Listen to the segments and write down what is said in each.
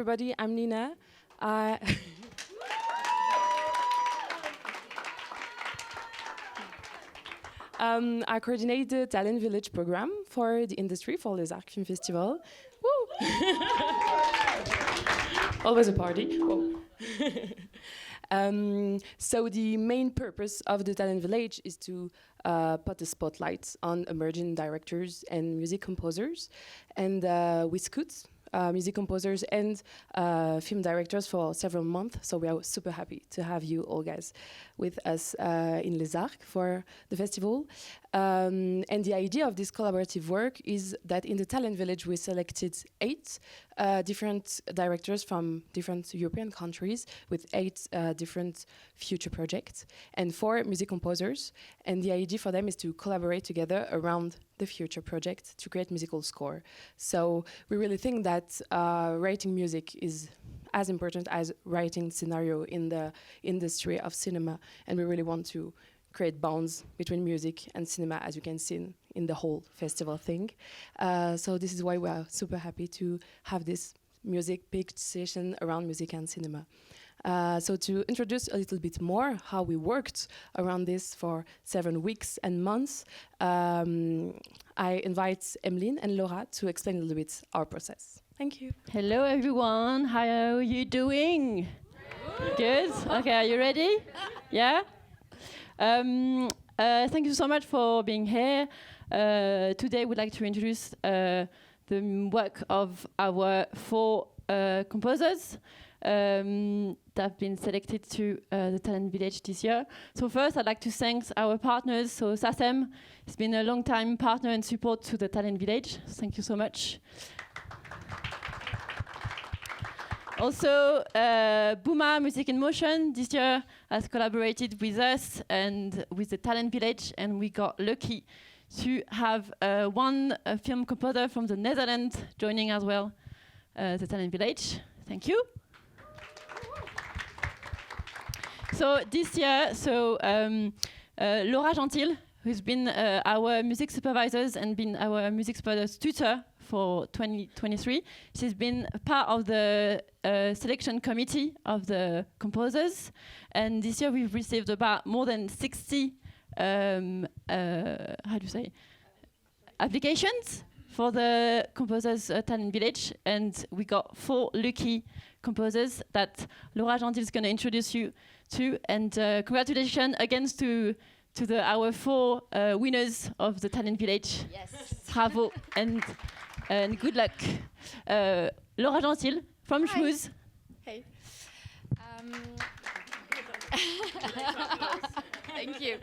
everybody, I'm Nina. I coordinate the Talent Village program for the industry for Les Arcs Film Festival. Woo! Always a party. Whoa. So the main purpose of the Talent Village is to put a spotlight on emerging directors and music composers, and we scout music composers and film directors for several months. So we are super happy to have you all guys with us in Les Arcs for the festival. And the idea of this collaborative work is that in the Talent Village we selected 8 different directors from different European countries with 8 different future projects and 4 music composers. And the idea for them is to collaborate together around the future project to create musical score. So we really think that writing music is as important as writing scenario in the industry of cinema, and we really want to create bonds between music and cinema, as you can see in the whole festival thing. So this is why we are super happy to have this music pitch session around music and cinema. So to introduce a little bit more how we worked around this for 7 weeks and months, I invite Emeline and Laura to explain a little bit our process. Thank you. Hello everyone, how are you doing? Good? Okay, are you ready? Yeah? Thank you so much for being here. Today we'd like to introduce the work of our 4 composers that have been selected to the Talent Village this year. So first I'd like to thank our partners. So Sacem has been a long time partner and support to the Talent Village. Thank you so much. Also, Booma Music in Motion this year has collaborated with us and with the Talent Village, and we got lucky to have one film composer from the Netherlands joining as well the Talent Village. Thank you. So this year, Laura Gentile, who's been our music supervisor and been our music supervisor's tutor for 2023. She's been part of the selection committee of the composers, and this year we've received about more than 60 applications for the Composers Talent Village, and we got 4 lucky composers that Laura Gentile is going to introduce you to, and congratulations again to our 4 winners of the Talent Village. Yes. Bravo and good luck. Laura Gentile from Schmooze. Hey. Thank you.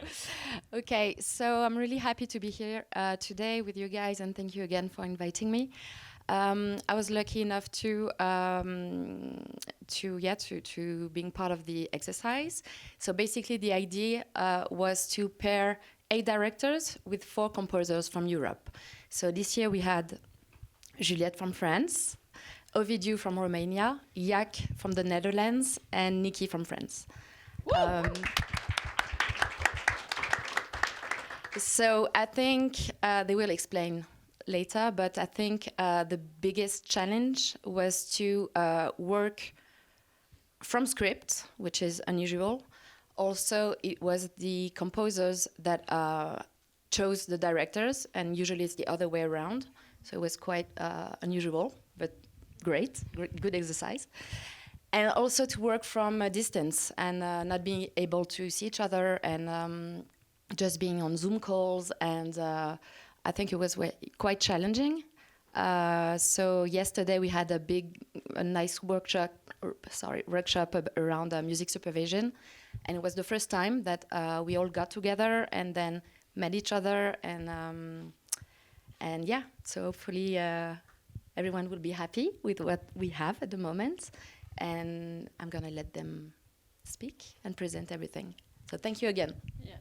Okay, so I'm really happy to be here today with you guys, and thank you again for inviting me. I was lucky enough to being part of the exercise. So basically, the idea was to pair 8 directors with 4 composers from Europe. So this year we had Juliette from France, Ovidiu from Romania, Jac from the Netherlands, and Nikki from France. So I think they will explain later, but I think the biggest challenge was to work from script, which is unusual. Also, it was the composers that chose the directors, and usually it's the other way around. So it was quite unusual, but great, good exercise. And also to work from a distance and not being able to see each other, and just being on Zoom calls, and I think it was quite challenging. So yesterday we had a nice workshop around music supervision, and it was the first time that we all got together and then met each other, and yeah, so hopefully everyone will be happy with what we have at the moment, and I'm gonna let them speak and present everything. So thank you again. Yeah.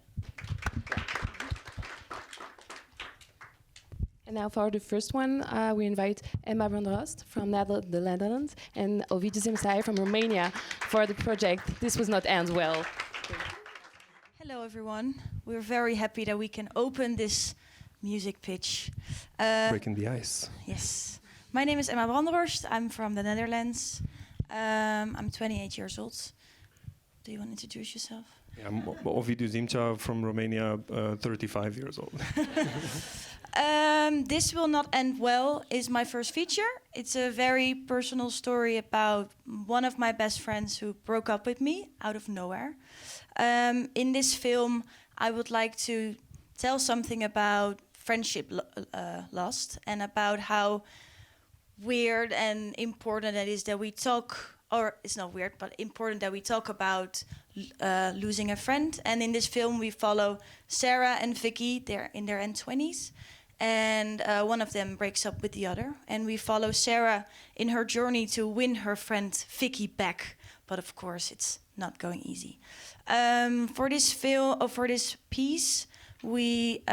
And now for the first one, we invite Alma Branderhorst from the Netherlands and Ovidiu Zimcea from Romania for the project This Was Not End Well. Hello everyone. We're very happy that we can open this music pitch. Breaking the ice. Yes. My name is Emma Branderhorst. I'm from the Netherlands. I'm 28 years old. Do you want to introduce yourself? Yeah, I'm Ovidiu Zimcea from Romania, 35 years old. This Will Not End Well is my first feature. It's a very personal story about one of my best friends who broke up with me out of nowhere. In this film, I would like to tell something about friendship lost and about how weird and important it is that we talk, or it's not weird, but important that we talk about losing a friend. And in this film, we follow Sarah and Vicky. They're in their end 20s. And one of them breaks up with the other. And we follow Sarah in her journey to win her friend Vicky back. But of course, it's not going easy. For this piece, we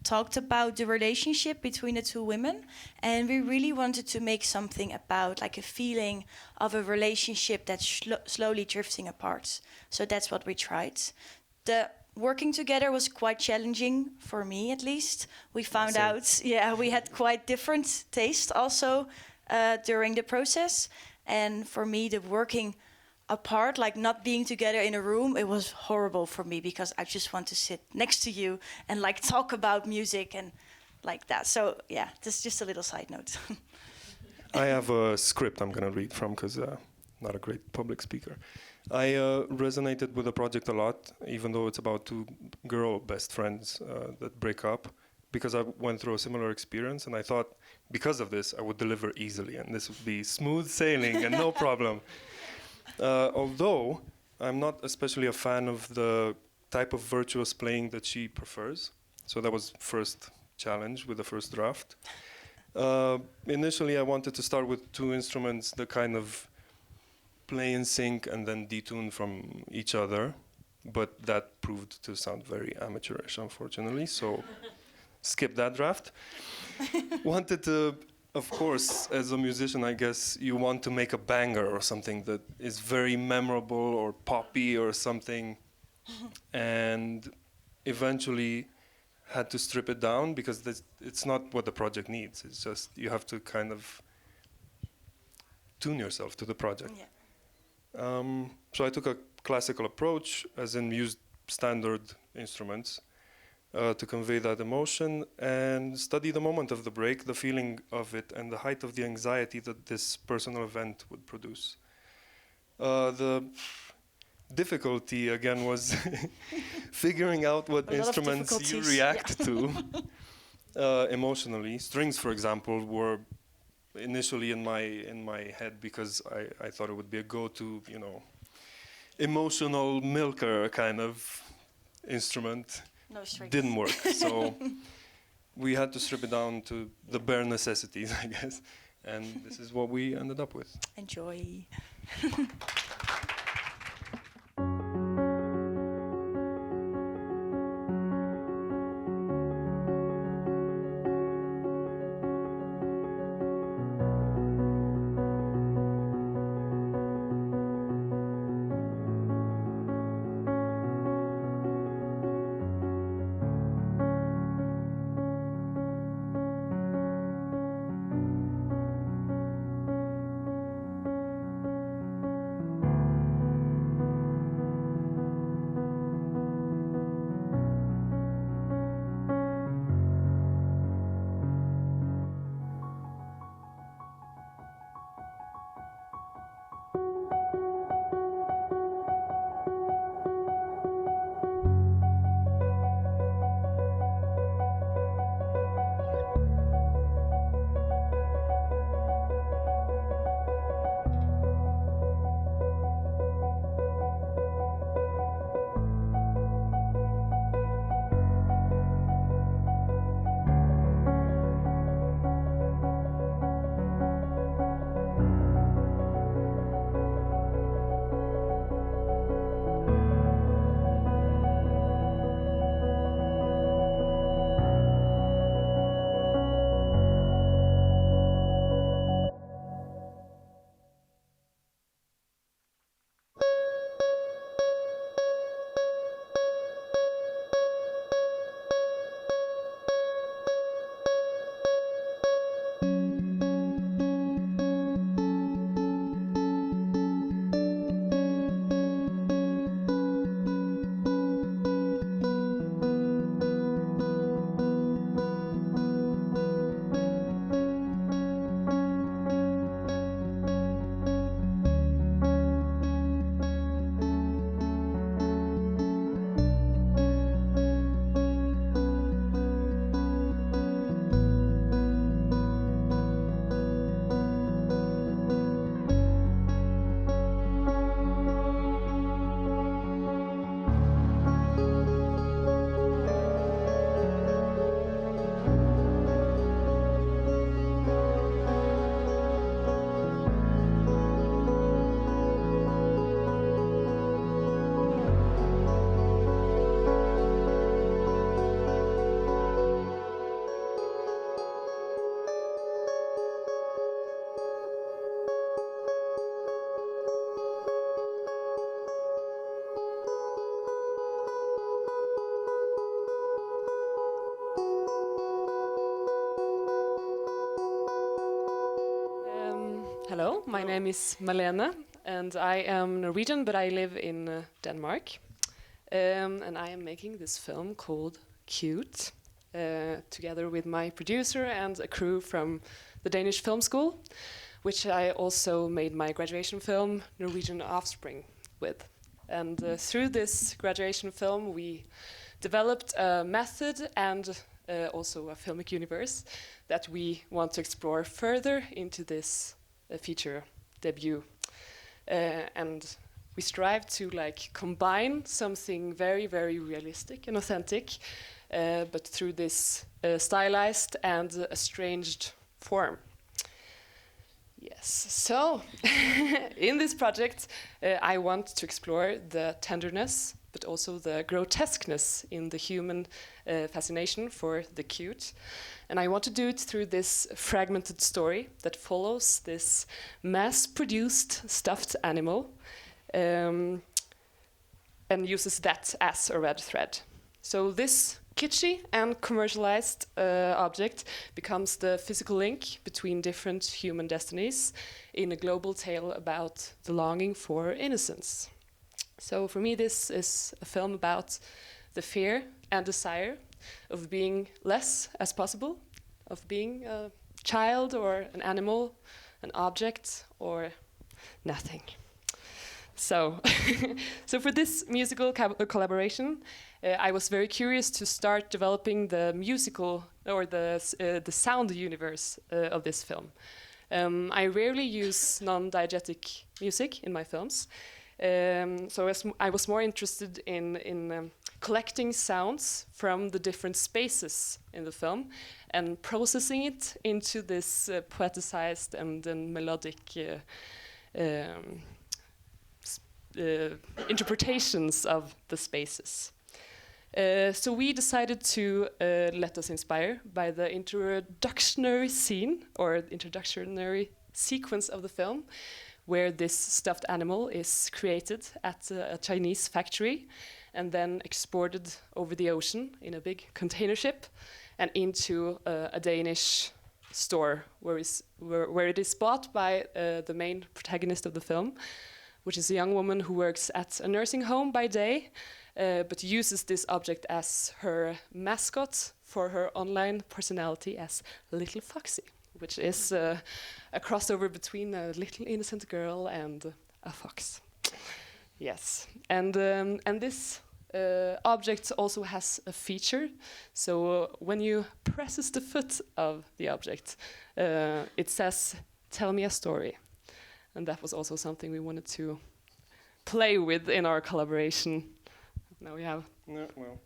talked about the relationship between the two women, and we really wanted to make something about like a feeling of a relationship that's slowly drifting apart. So that's what we tried. The working together was quite challenging for me, at least. We found out, we had quite different tastes also during the process. And for me, the working apart, like not being together in a room, it was horrible for me because I just want to sit next to you and like talk about music and like that. So yeah, this is just a little side note. I have a script I'm going to read from because I'm not a great public speaker. I resonated with the project a lot, even though it's about two girl best friends that break up, because I went through a similar experience, and I thought because of this I would deliver easily and this would be smooth sailing and no problem. Although I'm not especially a fan of the type of virtuous playing that she prefers. So that was first challenge with the first draft. Initially I wanted to start with two instruments that kind of play in sync and then detune from each other, but that proved to sound very amateurish, unfortunately, so skip that draft. Wanted to, of course, as a musician, I guess you want to make a banger or something that is very memorable or poppy or something, and eventually had to strip it down because it's not what the project needs. It's just you have to kind of tune yourself to the project. Yeah. So I took a classical approach, as in used standard instruments to convey that emotion and study the moment of the break, the feeling of it, and the height of the anxiety that this personal event would produce. The difficulty, again, was figuring out what instruments you react to emotionally. Strings, for example, were initially in my head because I thought it would be a go-to, emotional milker kind of instrument. No strings. Didn't work, so we had to strip it down to the bare necessities, I guess, and this is what we ended up with. Enjoy. Hello, my name is Marlene, and I am Norwegian, but I live in Denmark. And I am making this film called Cute, together with my producer and a crew from the Danish Film School, which I also made my graduation film, Norwegian Offspring, with. And through this graduation film, we developed a method and also a filmic universe that we want to explore further into this feature debut. And we strive to combine something very, very realistic and authentic, but through this stylized and estranged form. Yes, so in this project, I want to explore the tenderness, but also the grotesqueness in the human fascination for the cute. And I want to do it through this fragmented story that follows this mass-produced stuffed animal and uses that as a red thread. So this kitschy and commercialized object becomes the physical link between different human destinies in a global tale about the longing for innocence. So for me, this is a film about the fear and desire of being less as possible, of being a child or an animal, an object or nothing. So, so for this musical collaboration, I was very curious to start developing the musical or the sound universe of this film. I rarely use non-diegetic music in my films, so I was more interested in collecting sounds from the different spaces in the film and processing it into this poeticized and melodic interpretations of the spaces. So we decided to let us inspire by the introductionary scene or introductionary sequence of the film, where this stuffed animal is created at a Chinese factory and then exported over the ocean in a big container ship and into a Danish store where it is bought by the main protagonist of the film, which is a young woman who works at a nursing home by day, but uses this object as her mascot for her online personality as Little Foxy, which is a crossover between a little innocent girl and a fox. Yes, and this object also has a feature. So when you presses the foot of the object, it says, "Tell me a story." And that was also something we wanted to play with in our collaboration. Now we have... Yeah, well.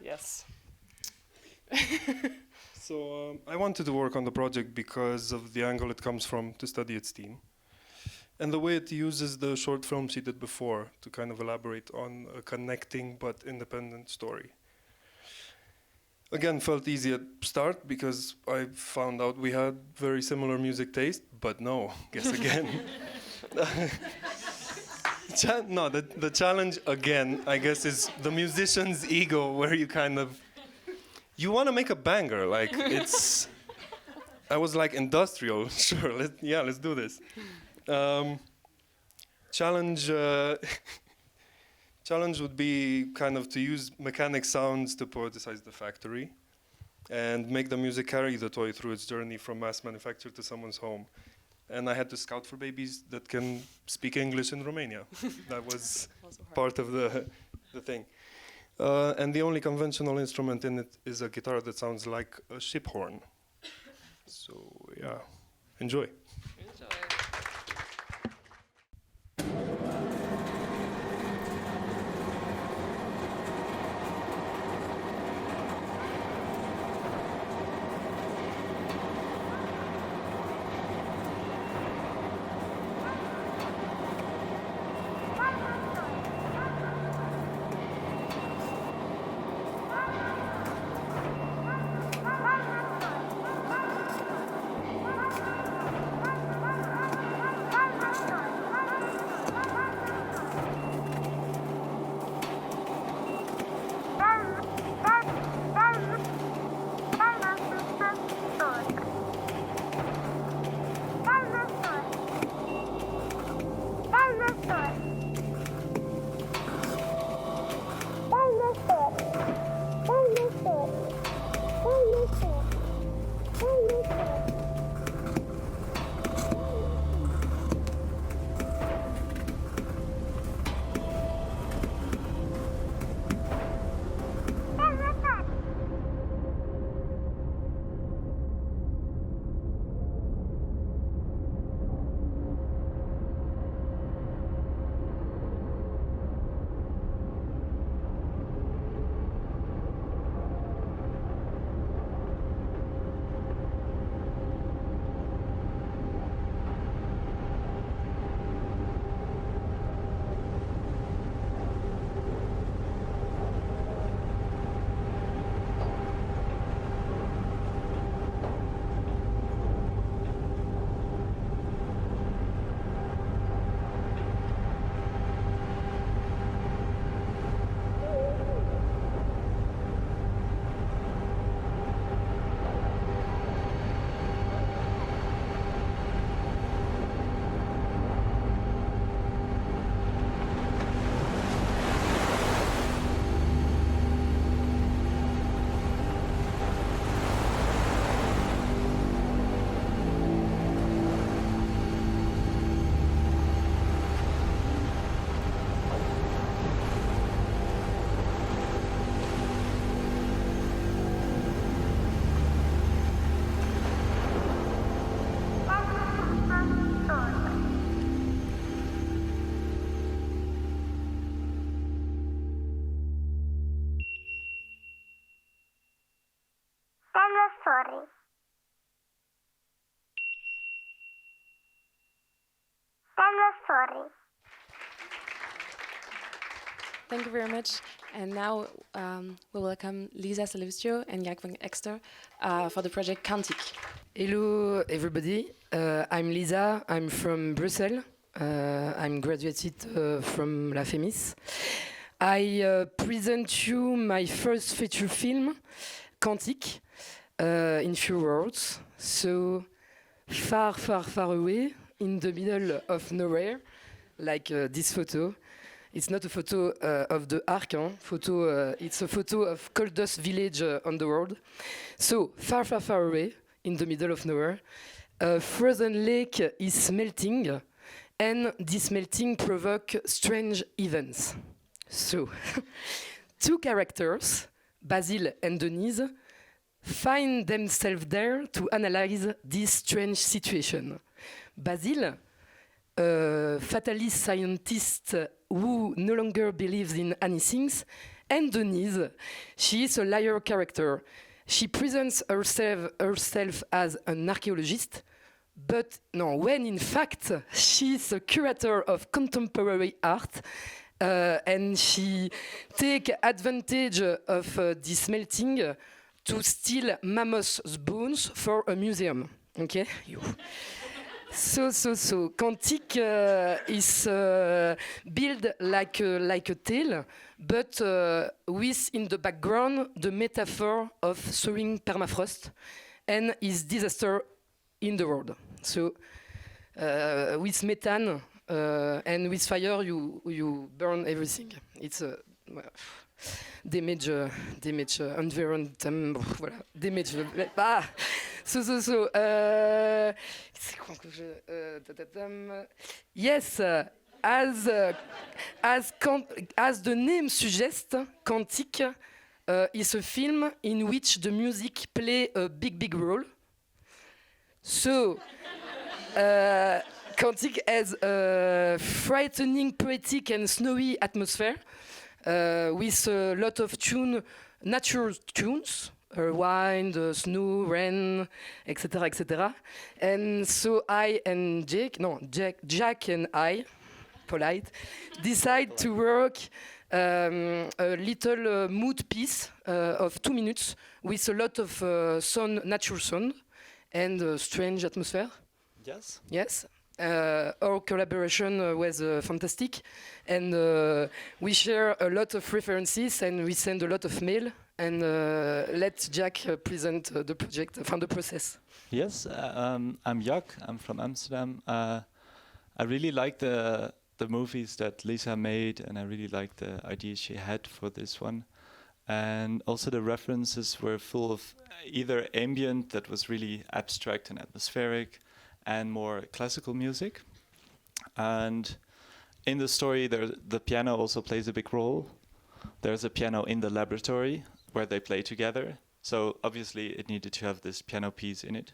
Yes. So I wanted to work on the project because of the angle it comes from to study its theme. And the way it uses the short films he did before to kind of elaborate on a connecting but independent story. Again, felt easy at start because I found out we had very similar music taste, but no, guess again. The challenge again, I guess, is the musician's ego, where you kind of, you want to make a banger, like it's, I was like industrial, sure, let's do this. Challenge would be kind of to use mechanic sounds to poeticize the factory and make the music carry the toy through its journey from mass manufacture to someone's home. And I had to scout for babies that can speak English in Romania. That was part of the thing. And the only conventional instrument in it is a guitar that sounds like a ship horn. So yeah, enjoy. story. Tell the story. Thank you very much. And now we welcome Lisa Sallustio and Jac Van Exter for the project Cantique. Hello everybody, I'm Lisa, I'm from Brussels, I'm graduated from La Fémis. I present you my first feature film, Cantique, in few words. So, far, far, far away, in the middle of nowhere, like this photo. It's not a photo of the Arc, it's a photo of coldest village on the world. So, far, far, far away, in the middle of nowhere, a frozen lake is melting, and this melting provokes strange events. So, two characters, Basile and Denise, find themselves there to analyze this strange situation. Basile, a fatalist scientist who no longer believes in anything, and Denise, she is a liar character. She presents herself as an archaeologist, but no, when in fact she's a curator of contemporary art, and she takes advantage of this melting to steal mammoth bones for a museum. Okay? So, Cantique is built like a tale, but with in the background the metaphor of thawing permafrost and its disaster in the world. So, with methane and with fire, you burn everything. It's a damage environment. Voilà, damage. Ah. Yes, as the name suggests, Cantique is a film in which the music plays a big role. So, Cantique has a frightening, poetic and snowy atmosphere with a lot of natural tunes. Wind, snow, rain, etc., etc. And so I and Jac and I, polite, decide to work a little mood piece of 2 minutes with a lot of natural sound and strange atmosphere. Yes. Yes. Our collaboration was fantastic, and we share a lot of references and we send a lot of mail. And let Jac present the project, the process. Yes, I'm Jac. I'm from Amsterdam. I really like the movies that Lisa made, and I really like the idea she had for this one. And also the references were full of either ambient that was really abstract and atmospheric, and more classical music. And in the story, the piano also plays a big role. There's a piano in the laboratory where they play together. So obviously it needed to have this piano piece in it.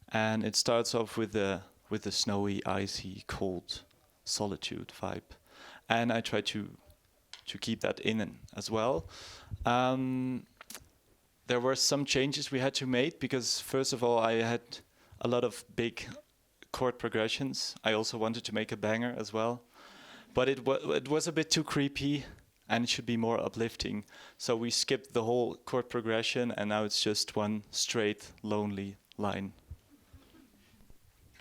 And it starts off with the snowy, icy, cold solitude vibe. And I try to keep that in as well. There were some changes we had to make because first of all, I had a lot of big chord progressions. I also wanted to make a banger as well. But it was a bit too creepy, and it should be more uplifting. So we skipped the whole chord progression, and now it's just one straight, lonely line.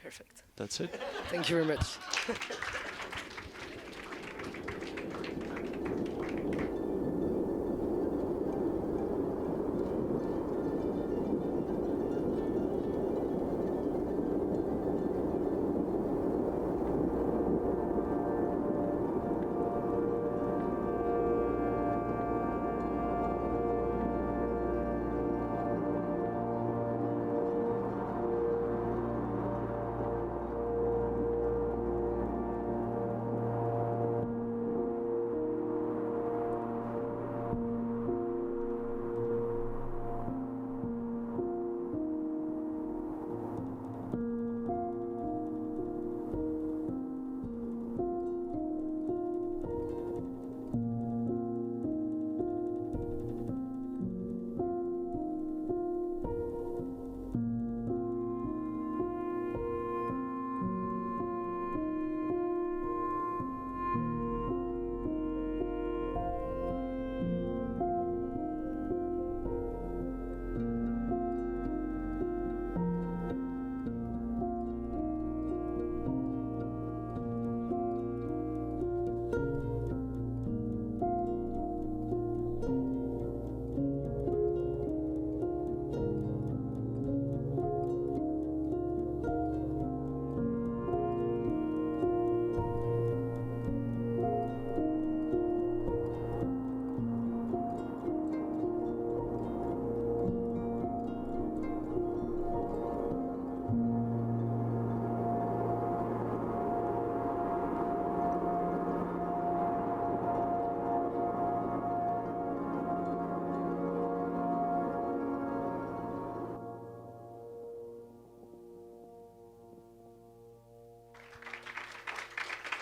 Perfect. That's it. Thank you very much.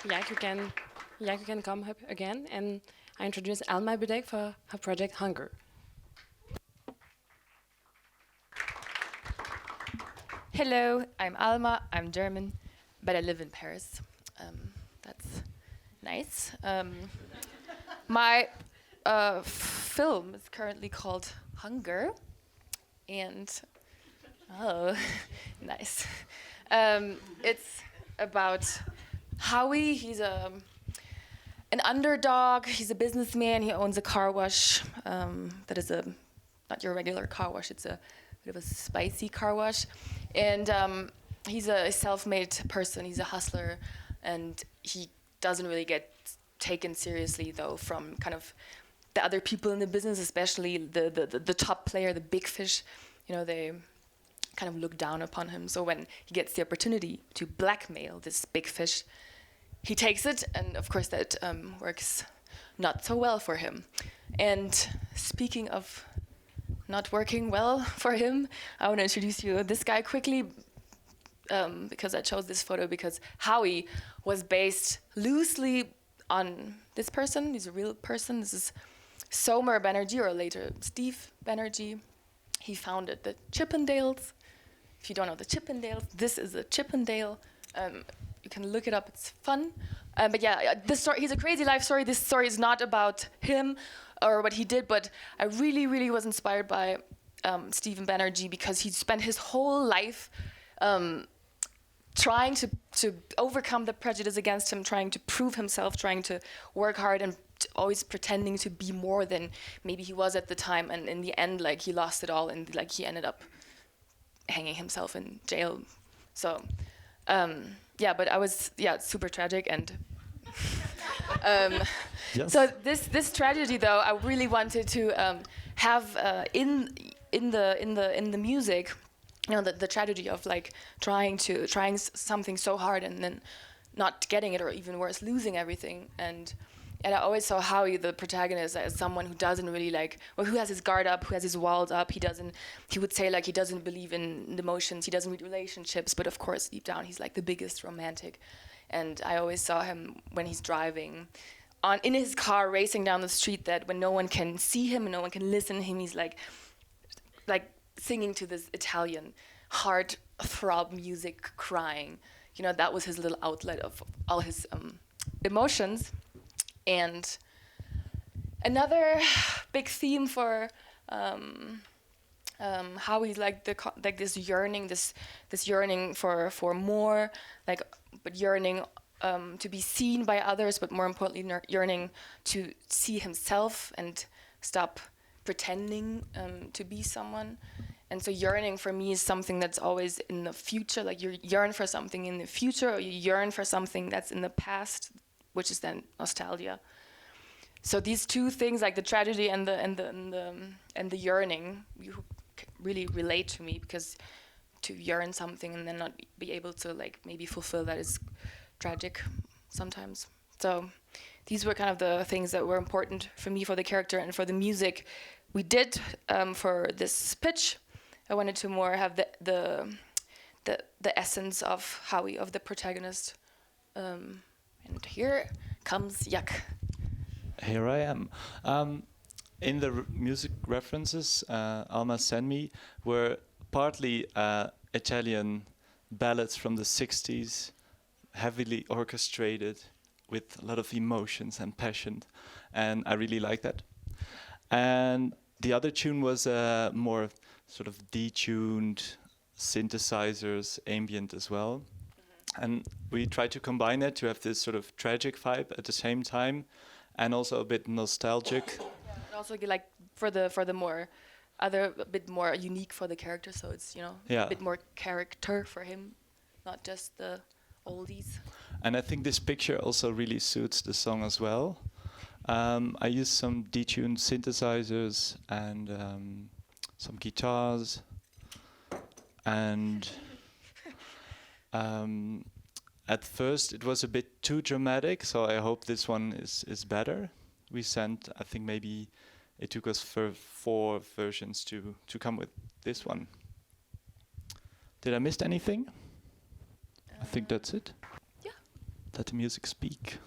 Jac, you can come up again, and I introduce Alma Buddecke for her project Hunger. Hello, I'm Alma. I'm German, but I live in Paris. That's nice. My film is currently called Hunger, and nice. It's about Howie. He's an underdog. He's a businessman. He owns a car wash. That is not your regular car wash. It's a bit of a spicy car wash. And he's a self-made person. He's a hustler, and he doesn't really get taken seriously, though, from kind of the other people in the business, especially the top player, the big fish. You know, they kind of look down upon him. So when he gets the opportunity to blackmail this big fish, he takes it, and of course that works not so well for him. And speaking of not working well for him, I want to introduce you this guy quickly, because I chose this photo because Howie was based loosely on this person. He's a real person. This is Somer Banerjee, or later Steve Banerjee. He founded the Chippendales. If you don't know the Chippendales, this is a Chippendale. You can look it up, it's fun. But yeah, this story, he's a crazy life story. This story is not about him or what he did, but I really, really was inspired by Stephen Banerjee because he spent his whole life trying to overcome the prejudice against him, trying to prove himself, trying to work hard and always pretending to be more than maybe he was at the time. And in the end, like, he lost it all, and like he ended up hanging himself in jail. So yeah, but I was super tragic, and yes. So this tragedy, though, I really wanted to have in the music, you know, the tragedy of like trying something so hard and then not getting it, or even worse, losing everything. And I always saw Howie, the protagonist, as someone who doesn't really who has his guard up, who has his walls up. He would say like he doesn't believe in emotions, he doesn't read relationships, but of course deep down he's like the biggest romantic. And I always saw him when he's driving in his car, racing down the street, that when no one can see him and no one can listen to him, he's like singing to this Italian heart throb music, crying. You know, that was his little outlet of all his emotions. And another big theme for how he's like this yearning for more, but yearning to be seen by others, but more importantly, yearning to see himself and stop pretending to be someone. And so yearning for me is something that's always in the future. Like, you yearn for something in the future, or you yearn for something that's in the past, which is then nostalgia. So these two things, like the tragedy and the yearning, you really relate to me, because to yearn something and then not be able to like maybe fulfill that is tragic sometimes. So these were kind of the things that were important for me, for the character, and for the music we did for this pitch. I wanted to more have the essence of Howie, of the protagonist. And here comes Jac. Here I am. In the music references Alma sent me were partly Italian ballads from the 60s, heavily orchestrated with a lot of emotions and passion, and I really like that. And the other tune was more sort of detuned synthesizers, ambient as well. And we try to combine it to have this sort of tragic vibe at the same time, and also a bit nostalgic. And also like for the more other a bit more unique for the character, so it's a bit more character for him, not just the oldies. And I think this picture also really suits the song as well. I used some detuned synthesizers and some guitars, and at first it was a bit too dramatic, so I hope this one is better. We sent, I think maybe it took us 4 versions to come with this one. Did I miss anything? I think that's it. Yeah. Let the music speak.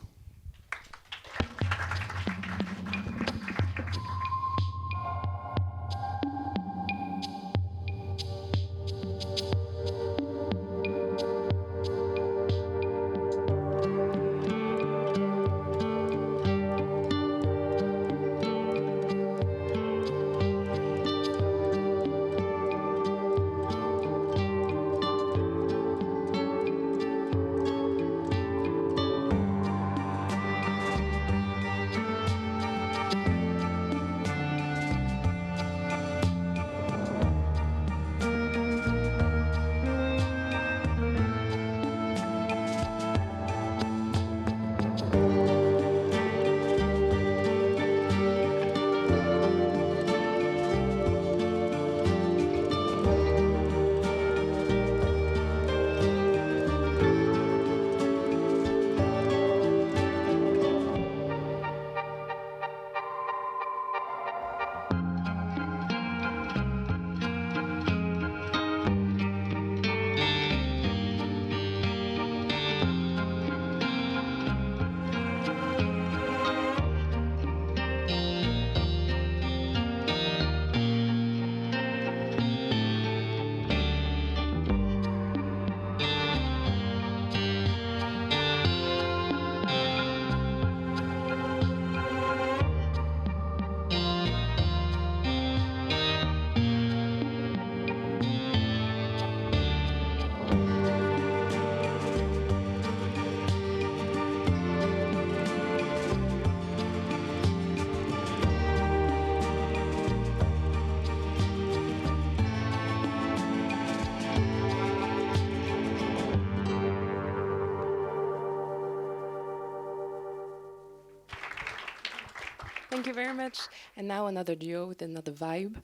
Thank you very much. And now another duo with another vibe.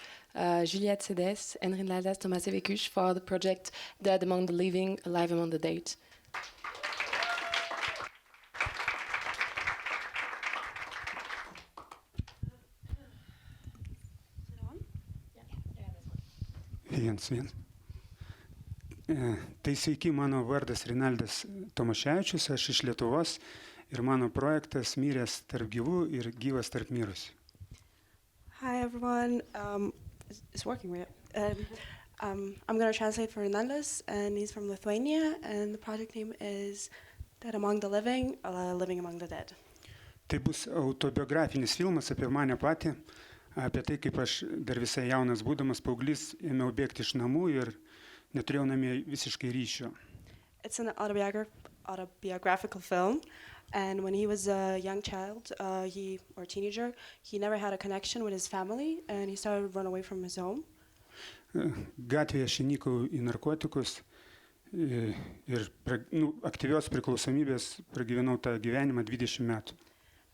Juliette Sedes and Rinaldas Tomaševičius for the project Dead Among the Living, Alive Among the Dead. Viens. Tai sveiki, mano vardas Rinaldas Tomaševičius, aš iš Lietuvos ir mano projektas Miręs tarp gyvų ir gyvas tarp mirusių. Hi everyone, it's working, right? I'm going to translate for Rinaldas, and he's from Lithuania, and the project name is Dead Among the Living, Living Among the Dead. Tai bus autobiografinis filmas apie mane patį, apie tai, kaip aš dar visai jaunas būdamas paauglys ėmiau bėgti iš namų ir neturėjau namie visiškai ryšio. It's an autobiographical film, and when he was a young child, or teenager, he never had a connection with his family, and he started to run away from his home. Gatvėje aš įnikau į narkotikus ir aktyvios priklausomybės pragyvenau tą gyvenimą 20 metų.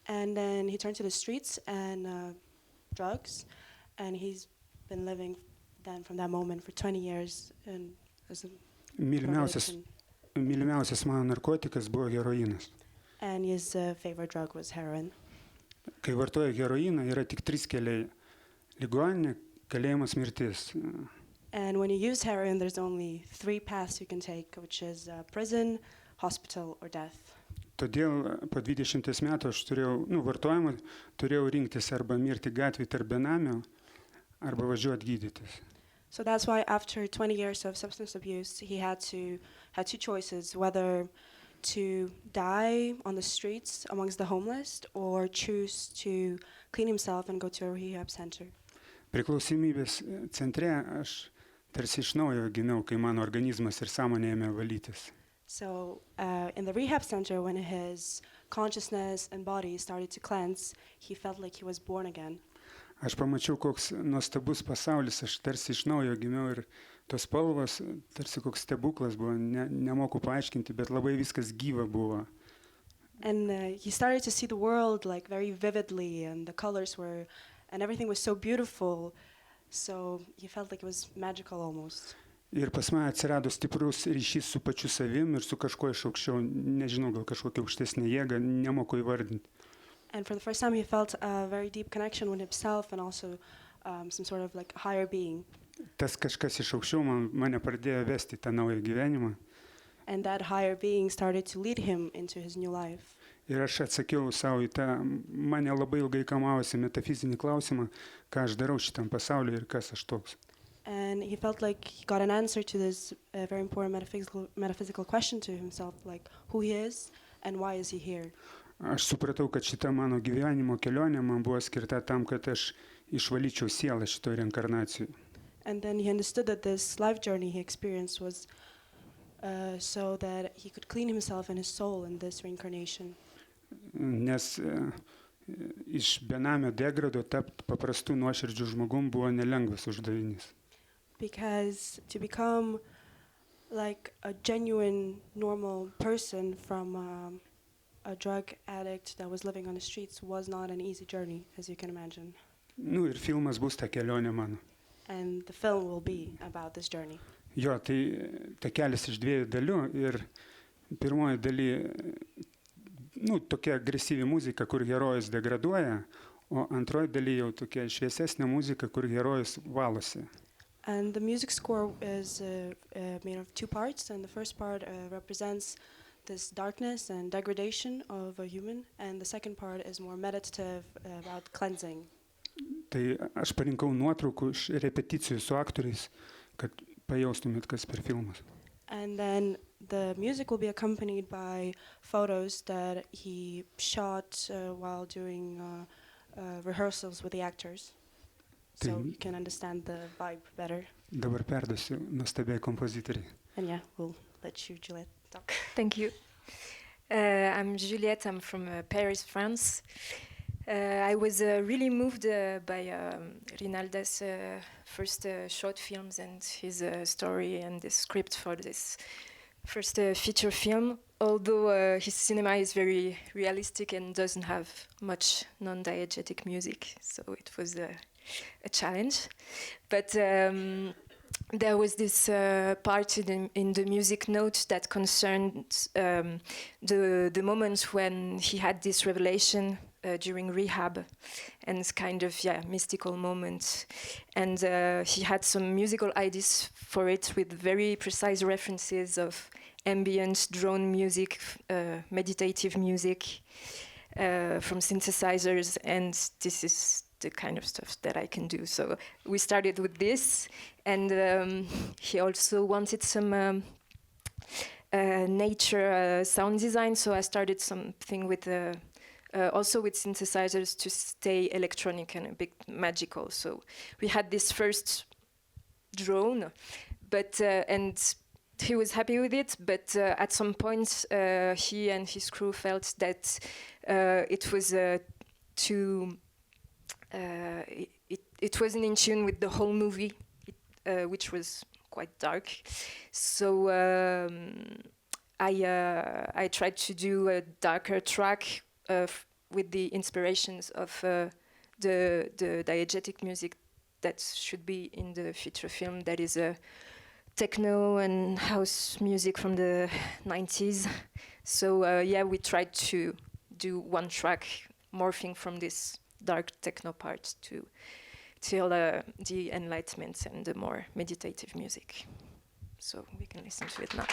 And then he turned to the streets and drugs, and he's been living then from that moment for 20 years. And as Mylimiausias mano narkotikas buvo heroinas. And his favorite drug was heroin. Kai vartoja heroiną, yra tik 3 keliai: ligoninė, kalėjimas, mirtis. And when you use heroin, there's only 3 paths you can take, which is prison, hospital, or death. Todėl po 20 metų aš turėjau rinktis arba mirti gatvėje tarp benamių, arba važiuoti gydytis. So that's why after 20 years of substance abuse, he had 2 choices, whether to die on the streets amongst the homeless or choose to clean himself and go to a rehab center. Priklausomybės centre aš tarsi iš naujo gimiau, kai mano organizmas ir sąmonė ėmė valytis. So in the rehab center, when his consciousness and body started to cleanse, he felt like he was born again. Aš pamačiau, koks nuostabus pasaulis, aš tarsi iš naujo gimiau ir tos spalvos, tarsi koks stebuklas buvo, nemoku paaiškinti, bet labai viskas gyva buvo. And he started to see the world like very vividly, and the colors were, and everything was so beautiful, so he felt like it was magical almost. Ir pas mane atsirado stiprus ryšys su pačiu savim ir su kažkuo iš aukščiau, nežinau, gal kažkokia aukštesnė jėga, nemoku įvardinti. And for the first time, he felt a very deep connection with himself and also some sort of like higher being. Tas kažkas iš aukščiau mane pradėjo vesti tą naują gyvenimą. And that higher being started to lead him into his new life. Ir aš atsakiau savo į tą mane labai ilgai kamavusį metafizinį klausimą, ką aš darau šitam pasauliu ir kas aš toks. And he felt like he got an answer to this very important metaphysical question to himself, like who he is and why is he here. Aš supratau, kad šita mano gyvenimo kelionė man buvo skirta tam, kad aš išvalyčiau sielą šitoj reinkarnacijoj. And then he understood that this life journey he experienced was so that he could clean himself and his soul in this reincarnation. Nes iš benamio degrado tapti paprastu nuoširdžiu žmogum buvo nelengvas uždavinys. Because to become like a genuine, normal person from a drug addict that was living on the streets was not an easy journey, as you can imagine. Nu ir filmas bus ta kelionė mano. And the film will be about this journey. Jo, tai ta kelias iš dviejų dalių ir pirmoji daly, tokia agresyvi muzika, kur herojus degraduoja, o antroji daly jau tokia šviesesnė muzika, kur herojus valosi. And the music score is made of two parts, and the first part represents this darkness and degradation of a human, and the second part is more meditative, about cleansing. Tai aš parinkau nuotraukų iš repeticijų su aktoriais, kad pajaustumėt, kas per filmas. And then the music will be accompanied by photos that he shot while doing rehearsals with the actors. So you can understand the vibe better. Dabar perduosiu nuostabiai kompozitoriai. And yeah, we'll let you, Juliette, talk. Thank you. I'm Juliette. I'm from Paris, France. I was really moved by Rinaldas' first short films and his story and the script for this first feature film. Although his cinema is very realistic and doesn't have much non-diegetic music, so it was a challenge. But there was this part in the music note that concerned the moment when he had this revelation during rehab, and kind of mystical moment. And he had some musical ideas for it with very precise references of ambient drone music, meditative music from synthesizers, and this is the kind of stuff that I can do. So we started with this, and he also wanted some nature sound design, so I started something with also with synthesizers to stay electronic and a bit magical. So we had this first drone, but and he was happy with it, but at some point he and his crew felt that it was too it wasn't in tune with the whole movie, which was quite dark. So I tried to do a darker track with the inspirations of the diegetic music that should be in the feature film, that is techno and house music from the 90s. So we tried to do one track morphing from this dark techno part to till the enlightenment and the more meditative music. So we can listen to it now.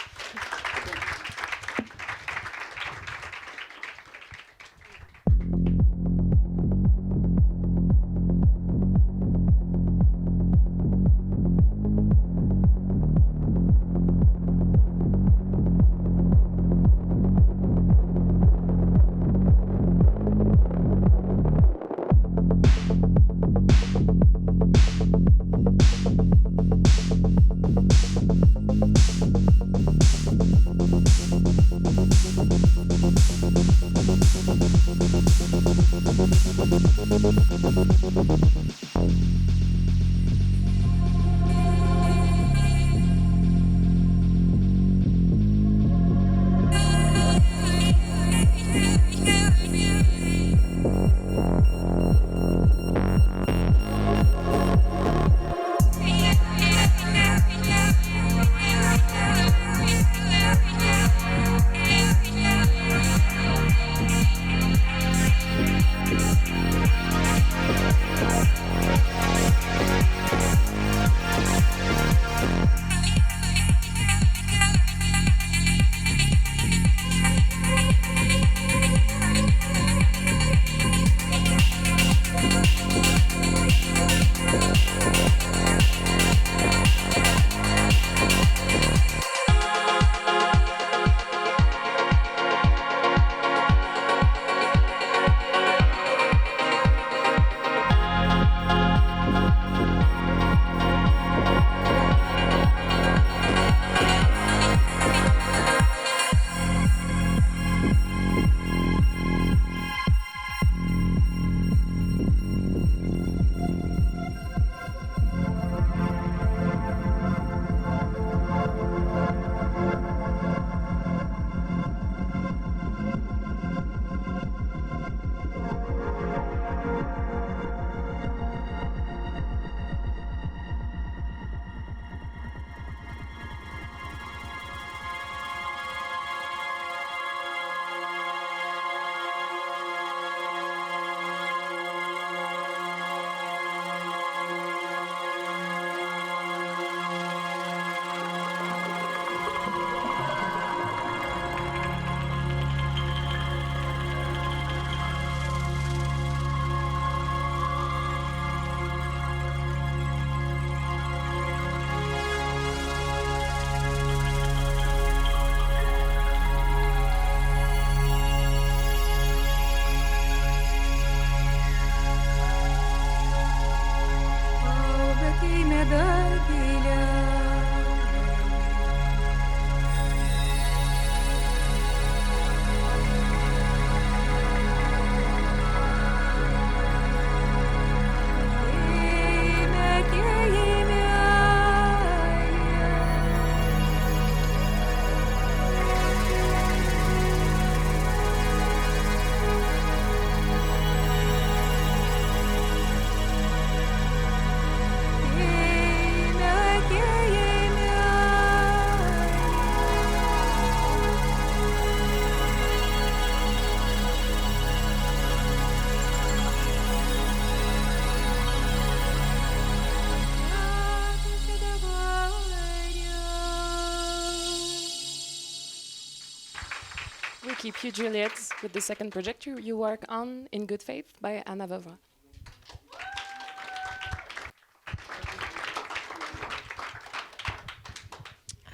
keep you, Juliette, with the second project you work on, In Good Faith, by Anna Wowra.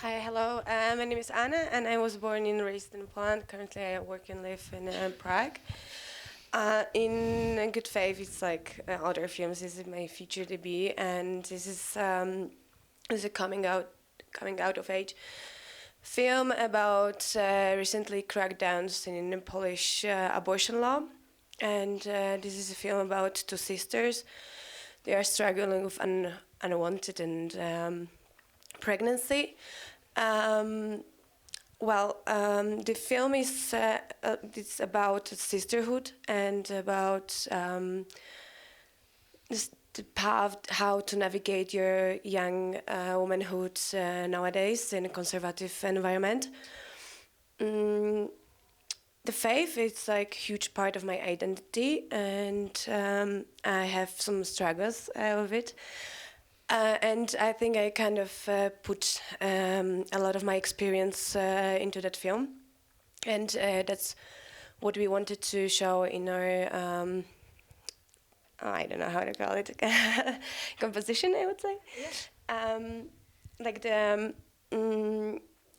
Hi, hello. My name is Anna, and I was born and raised in Poland. Currently, I work and live in Prague. In Good Faith, it's like other films. This is my feature debut, and this is a coming out of age film about recently crackdowns in Polish abortion law. And this is a film about two sisters. They are struggling with unwanted and pregnancy. The film is it's about sisterhood and about the path how to navigate your young womanhood nowadays in a conservative environment. The faith is like a huge part of my identity, and I have some struggles with it. And I think I kind of put a lot of my experience into that film. And that's what we wanted to show in our, I don't know how to call it, composition, I would say. Yeah.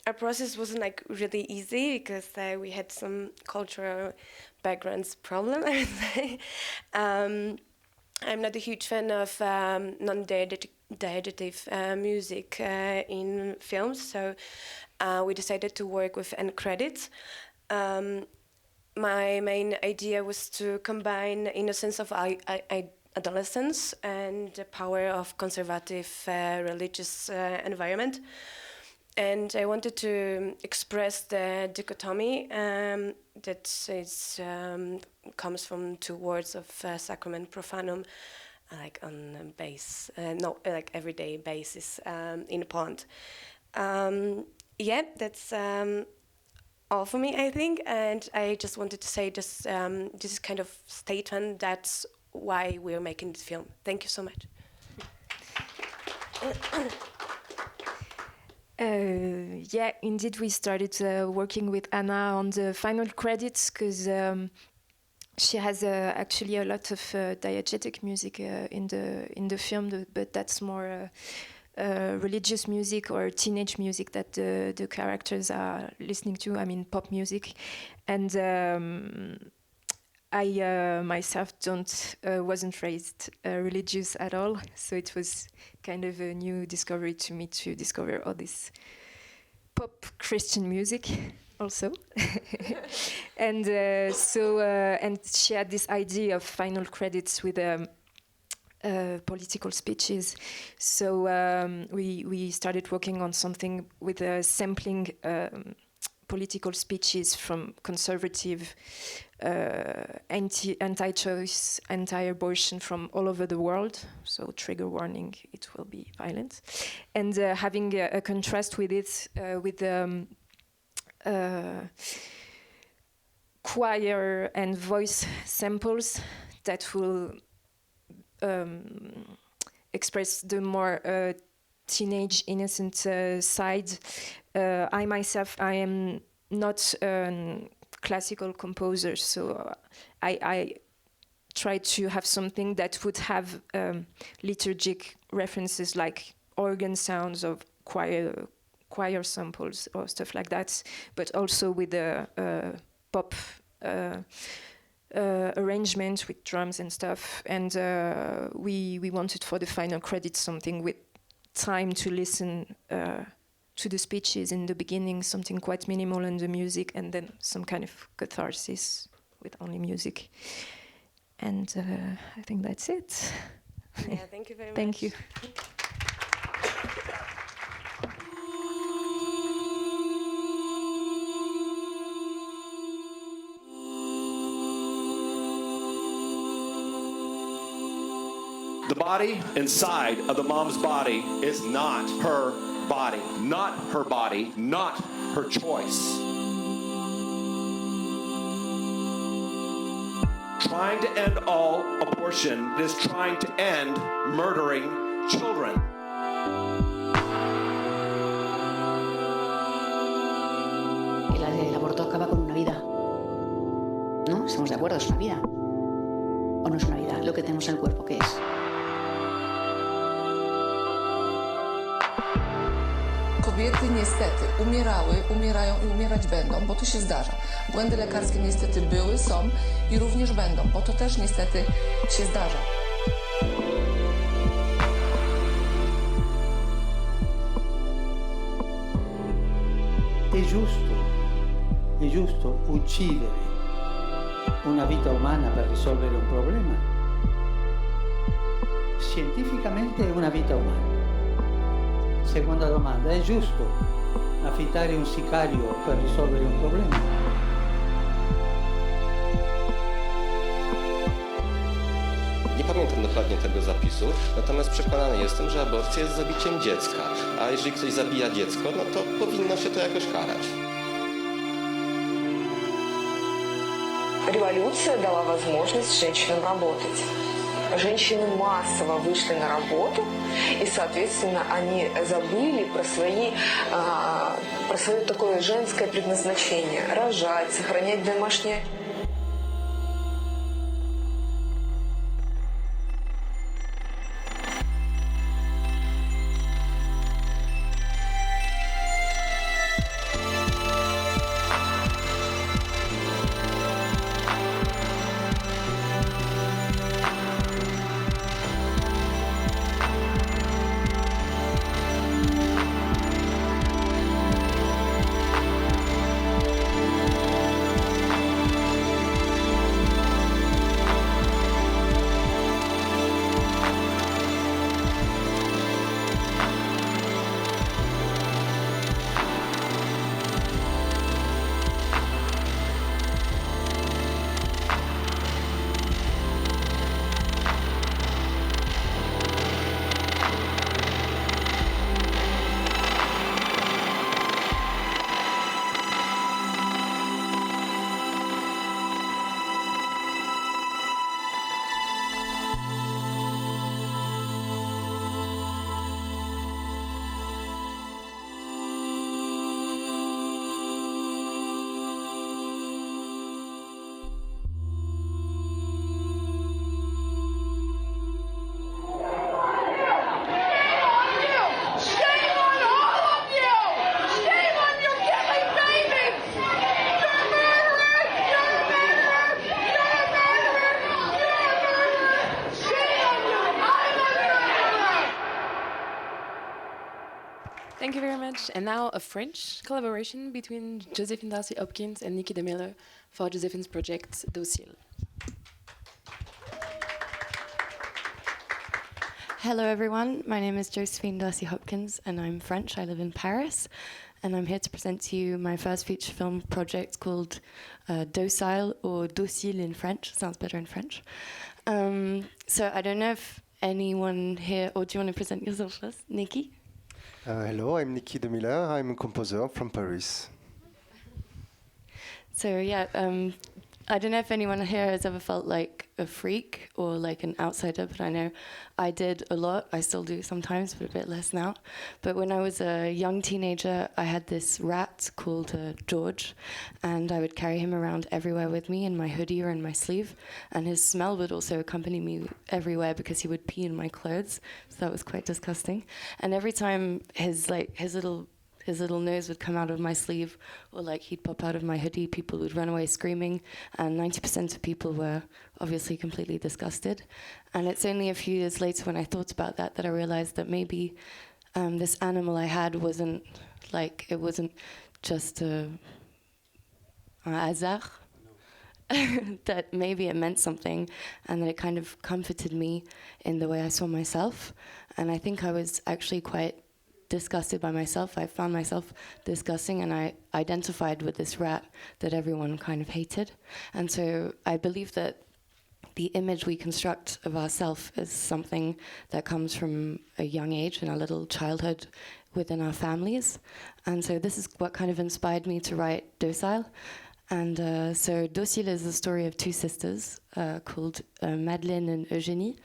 Our process wasn't like really easy because we had some cultural backgrounds problem, I would say. I'm not a huge fan of non-diegetic music in films, so we decided to work with end credits. my main idea was to combine innocence of adolescence and the power of conservative religious environment. And I wanted to express the dichotomy that is, comes from two words of sacrament profanum, like on base, like everyday basis in Poland. Yeah, that's all for me, I think. And I just wanted to say this is kind of statement. That's why we're making this film. Thank you so much. Yeah, indeed, we started working with Anna on the final credits because she has actually a lot of diegetic music in the film, but that's more religious music or teenage music that the characters are listening to. I mean, pop music, and I myself wasn't raised religious at all, so it was kind of a new discovery to me to discover all this pop Christian music also. And and she had this idea of final credits with political speeches. So we started working on something with sampling political speeches from conservative, anti-choice, anti-abortion from all over the world. So trigger warning, it will be violent. And having a contrast with it, with choir and voice samples that will express the more teenage, innocent side. I myself, I am not a classical composer, so I try to have something that would have liturgic references like organ sounds of choir samples or stuff like that, but also with a pop arrangement with drums and stuff. And we wanted for the final credits something with time to listen to the speeches in the beginning, something quite minimal in the music, and then some kind of catharsis with only music. And I think that's it. Yeah, thank you very much. Thank you. The body inside of the mom's body is not her body, not her body, not her choice. Trying to end all abortion is trying to end murdering children. El aborto acaba con una vida. ¿No? ¿Estamos de acuerdo? ¿Es una vida? ¿O no es una vida? Lo que tenemos en el cuerpo, ¿qué es? Kobiety niestety umierają i umierać będą, bo to się zdarza. Błędy lekarskie niestety były, są i również będą, bo to też niestety się zdarza. È giusto uccidere una vita umana per risolvere un problema? Scientificamente è una vita umana. Seconda domanda, è giusto affittare un sicario per risolvere un problema? Nie pamiętam dokładnie tego zapisu, natomiast przekonany jestem, że aborcja jest zabiciem dziecka, a jeżeli ktoś zabija dziecko, no to powinno się to jakoś karać. Революция дала возможность женщинам работать. Женщины массово вышли на работу, и, соответственно, они забыли про свое такое женское предназначение – рожать, сохранять домашнее. Thank you very much. And now a French collaboration between Joséphine Darcy Hopkins and Nicky de Mille for Joséphine's project Docile. Hello everyone, my name is Joséphine Darcy Hopkins and I'm French. I live in Paris and I'm here to present to you my first feature film project called Docile, or Docile in French. Sounds better in French. So I don't know if anyone here, or do you want to present yourself first? Nicky? Hello, I'm Nicky de Mille. I'm a composer from Paris. So yeah, I don't know if anyone here has ever felt like a freak or like an outsider, but I know I did a lot. I still do sometimes, but a bit less now. But when I was a young teenager, I had this rat called George, and I would carry him around everywhere with me in my hoodie or in my sleeve, and his smell would also accompany me everywhere because he would pee in my clothes, so that was quite disgusting. And every time his little nose would come out of my sleeve, or like he'd pop out of my hoodie, people would run away screaming, and 90% of people were obviously completely disgusted. And it's only a few years later when I thought about that I realized that maybe this animal I had wasn't just un hasard, that maybe it meant something, and that it kind of comforted me in the way I saw myself. And I think I was actually quite disgusted by myself. I found myself disgusting, and I identified with this rat that everyone kind of hated. And so I believe that the image we construct of ourselves is something that comes from a young age, in our little childhood within our families. And so this is what kind of inspired me to write Docile. And so Docile is the story of two sisters called Marlene and Eugénie.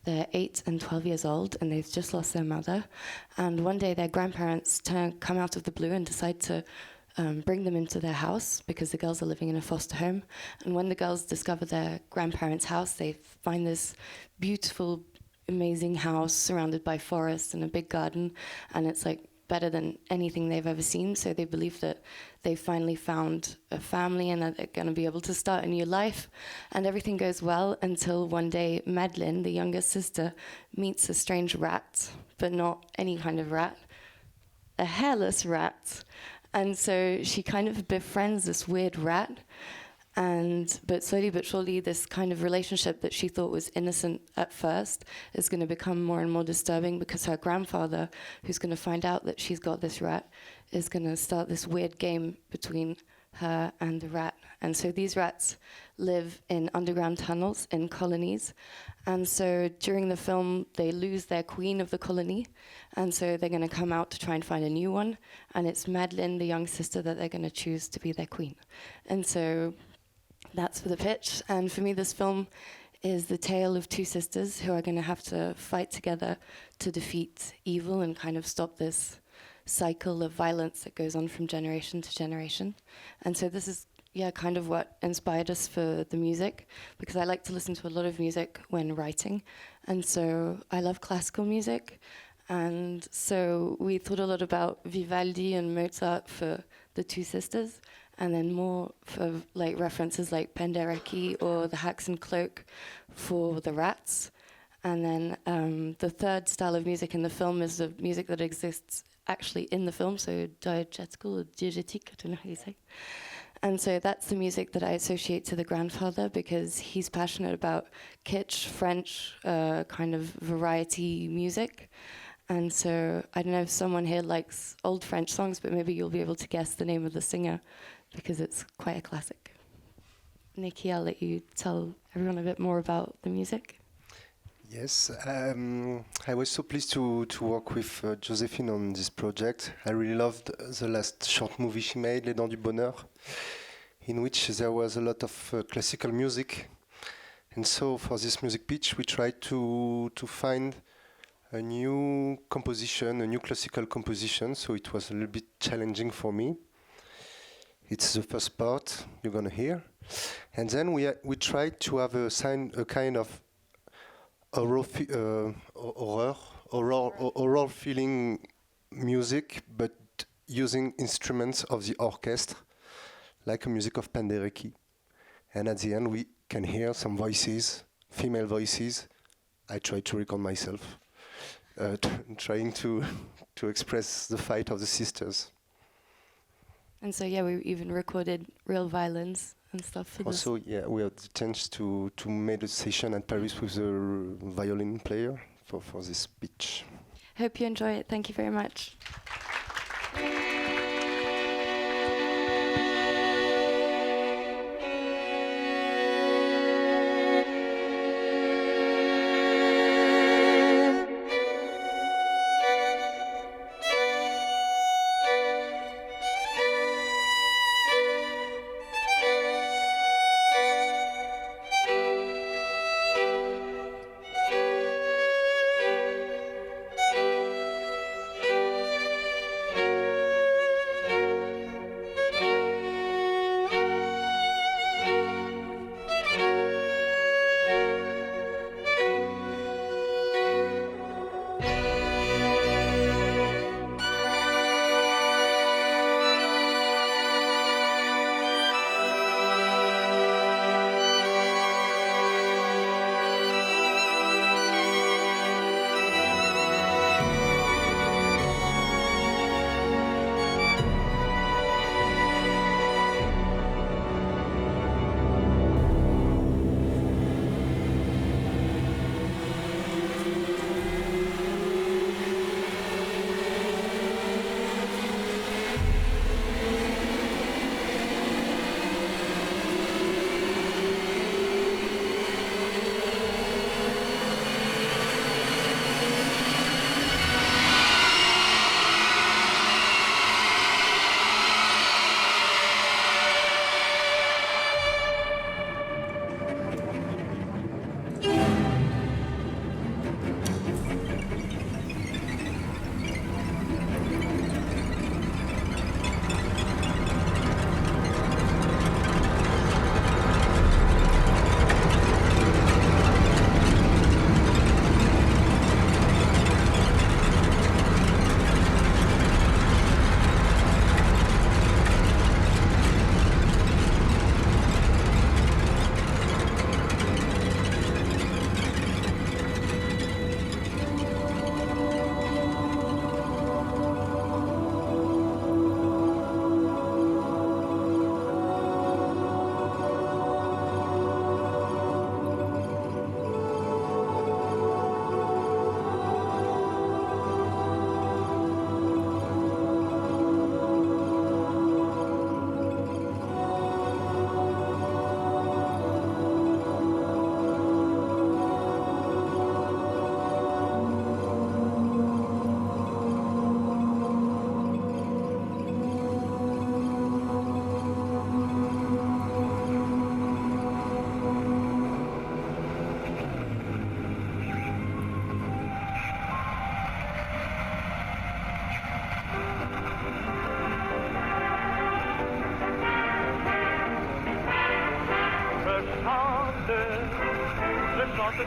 They're 8 and 12 years old, and they've just lost their mother. And one day their grandparents come out of the blue and decide to bring them into their house because the girls are living in a foster home. And when the girls discover their grandparents' house, they find this beautiful, amazing house surrounded by forests and a big garden, and it's like better than anything they've ever seen. So they believe that they finally found a family and that they're going to be able to start a new life. And everything goes well until one day Madeleine, the youngest sister, meets a strange rat, but not any kind of rat, a hairless rat. And so she kind of befriends this weird rat. But slowly but surely, this kind of relationship that she thought was innocent at first is going to become more and more disturbing, because her grandfather, who's going to find out that she's got this rat, is going to start this weird game between her and the rat. And so these rats live in underground tunnels in colonies. And so during the film, they lose their queen of the colony. And so they're going to come out to try and find a new one. And it's Madeleine, the young sister, that they're going to choose to be their queen. And so that's for the pitch. And for me, this film is the tale of two sisters who are going to have to fight together to defeat evil and kind of stop this cycle of violence that goes on from generation to generation. And so this is, kind of what inspired us for the music, because I like to listen to a lot of music when writing. And so I love classical music. And so we thought a lot about Vivaldi and Mozart for the two sisters, and then more for like references like Penderecki or the Hacks and Cloak for the rats. And then the third style of music in the film is the music that exists actually in the film, so diegetical or diegetic, I don't know how you say. And so that's the music that I associate to the grandfather, because he's passionate about kitsch, French, kind of variety music. And so I don't know if someone here likes old French songs, but maybe you'll be able to guess the name of the singer, because it's quite a classic. Nicky, I'll let you tell everyone a bit more about the music. Yes, I was so pleased to work with Joséphine on this project. I really loved the last short movie she made, Les Dents du Bonheur, in which there was a lot of classical music. And so for this music pitch, we tried to find a new composition, a new classical composition, so it was a little bit challenging for me. It's the first part you're going to hear. And then we tried to have a kind of horror feeling music, but using instruments of the orchestra, like a music of Penderecki. And at the end, we can hear some voices, female voices. I tried to record myself. trying to express the fight of the sisters. And so, yeah, we even recorded real violins and stuff for this. Also, yeah, we had the chance to make a session at Paris with a violin player for this speech. Hope you enjoy it. Thank you very much.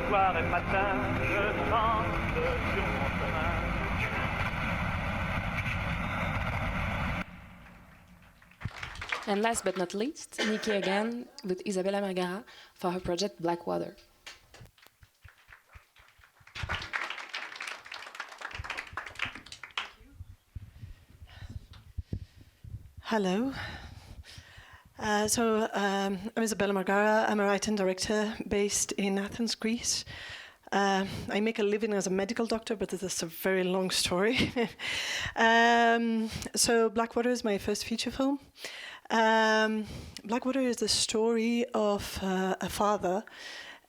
soir et matin, je chante sur mon chemin. And last but not least, Nikki again with Isabella Margara for her project Blackwater. Hello. I'm Isabella Margara. I'm a writer and director based in Athens, Greece. I make a living as a medical doctor, but it's a very long story. So Blackwater is my first feature film. Blackwater is the story of a father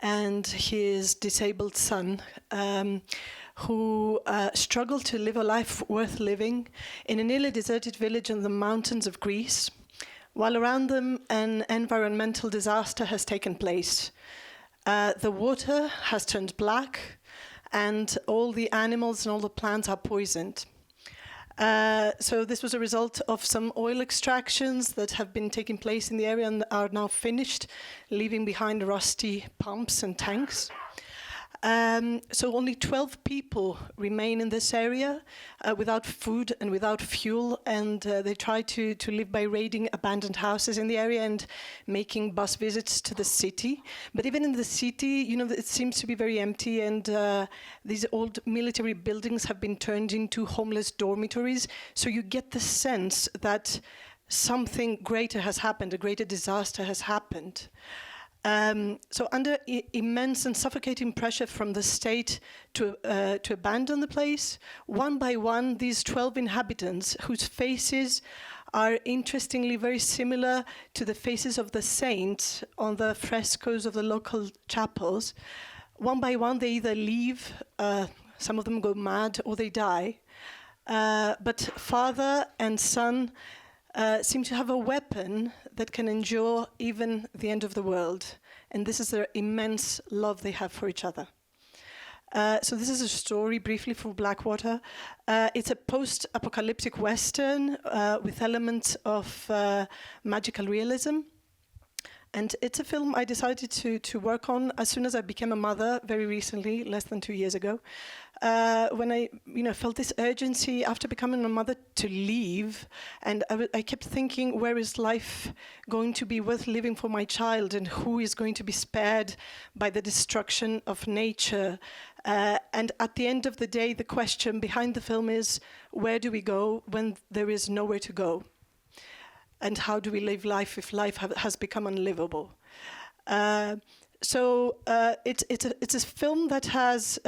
and his disabled son who struggle to live a life worth living in a nearly deserted village in the mountains of Greece, while around them an environmental disaster has taken place. The water has turned black, and all the animals and all the plants are poisoned. So this was a result of some oil extractions that have been taking place in the area and are now finished, leaving behind rusty pumps and tanks. So only 12 people remain in this area without food and without fuel, and they try to live by raiding abandoned houses in the area and making bus visits to the city. But even in the city, it seems to be very empty, and these old military buildings have been turned into homeless dormitories. So you get the sense that something greater has happened, a greater disaster has happened. So under immense and suffocating pressure from the state to abandon the place, one by one, these 12 inhabitants, whose faces are interestingly very similar to the faces of the saints on the frescoes of the local chapels, one by one they either leave, some of them go mad, or they die. But father and son seem to have a weapon that can endure even the end of the world. And this is their immense love they have for each other. So this is a story briefly for Blackwater. It's a post-apocalyptic Western with elements of magical realism. And it's a film I decided to work on as soon as I became a mother very recently, less than 2 years ago. When I felt this urgency after becoming a mother to leave, and I kept thinking, where is life going to be worth living for my child, and who is going to be spared by the destruction of nature? And at the end of the day, the question behind the film is, where do we go when there is nowhere to go? And how do we live life if life has become unlivable? So it's a film that has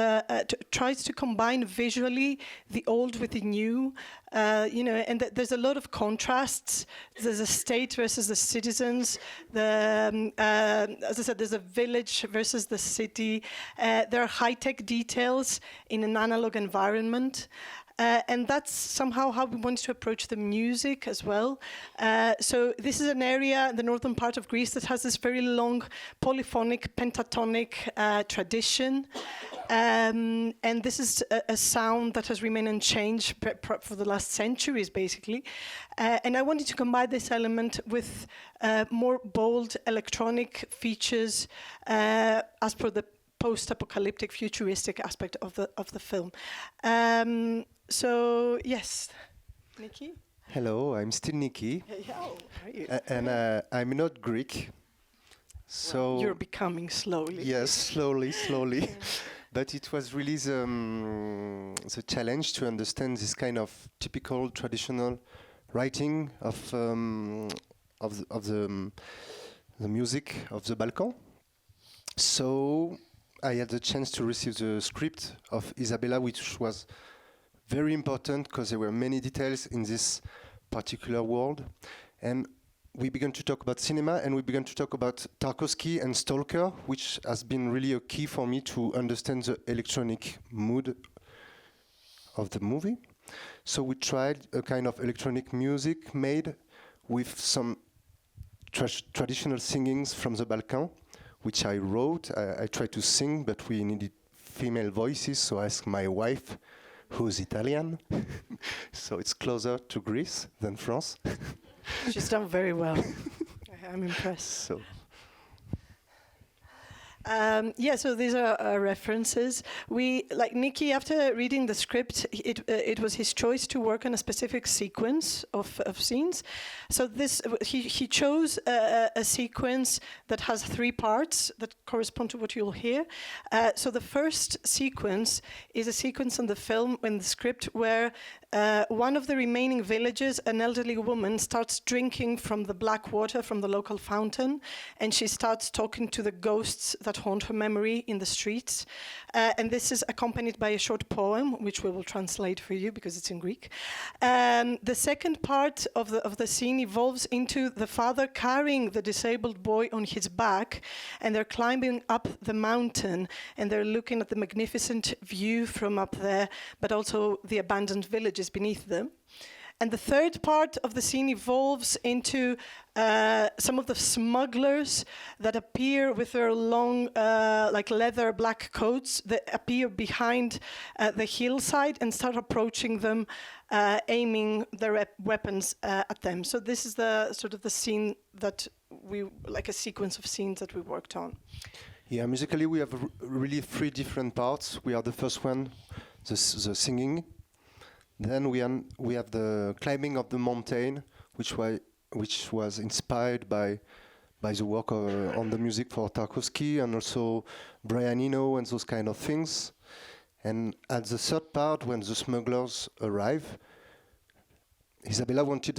tries to combine visually the old with the new, and there's a lot of contrasts. There's a state versus the citizens. As I said, there's a village versus the city. There are high-tech details in an analog environment. And that's somehow how we want to approach the music as well. So this is an area in the northern part of Greece that has this very long polyphonic, pentatonic tradition. And this is a sound that has remained unchanged for the last centuries, basically. And I wanted to combine this element with more bold electronic features as per the post-apocalyptic futuristic aspect of the film. So yes, Nikki. Hello, I'm still Nikki. How are you? And I'm not Greek, so well, you're becoming slowly. Yes, slowly. But it was really the challenge to understand this kind of typical traditional writing of the music of the Balkan. So I had the chance to receive the script of Isabella, which was very important because there were many details in this particular world. And we began to talk about cinema, and we began to talk about Tarkovsky and Stalker, which has been really a key for me to understand the electronic mood of the movie. So we tried a kind of electronic music made with some traditional singings from the Balkan, which I wrote. I tried to sing, but we needed female voices, so I asked my wife, who's Italian, so it's closer to Greece than France. She's done very well. I'm impressed. So. So these are references. Like Nikki, after reading the script, it was his choice to work on a specific sequence of scenes. So he chose a sequence that has 3 parts that correspond to what you'll hear. So the first sequence is a sequence in the film, in the script, where one of the remaining villagers, an elderly woman, starts drinking from the black water from the local fountain, and she starts talking to the ghosts that haunt her memory in the streets. And this is accompanied by a short poem, which we will translate for you because it's in Greek. The second part of the scene evolves into the father carrying the disabled boy on his back, and they're climbing up the mountain, and they're looking at the magnificent view from up there, but also the abandoned villages beneath them. And the third part of the scene evolves into some of the smugglers that appear with their long, like leather black coats that appear behind the hillside and start approaching them, aiming their weapons at them. So this is the sort of the scene that like a sequence of scenes that we worked on. Yeah, musically we have really three different parts. We have the first one, the singing. Then we have the climbing of the mountain, which was inspired by the work on the music for Tarkovsky and also Brian Eno and those kind of things. And at the third part, when the smugglers arrive, Isabella wanted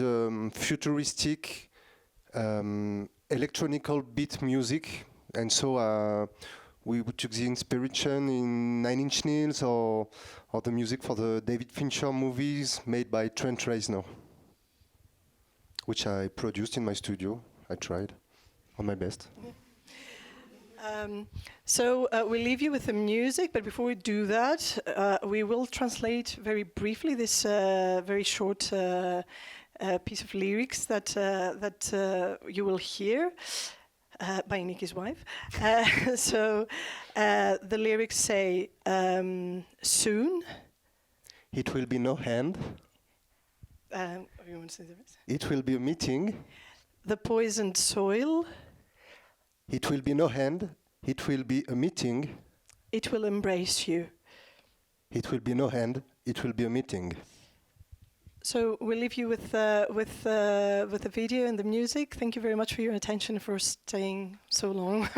futuristic electronical beat music, and so we took the inspiration in 9 Inch Nails or the music for the David Fincher movies made by Trent Reznor, which I produced in my studio. I tried on my best. So we'll leave you with the music, but before we do that, we will translate very briefly this very short piece of lyrics that you will hear by Nikki's wife. So the lyrics say, soon. It will be no hand. You want to say the rest? It will be a meeting. The poisoned soil. It will be no hand. It will be a meeting. It will embrace you. It will be no hand. It will be a meeting. So we'll leave you with the video and the music. Thank you very much for your attention, for staying so long.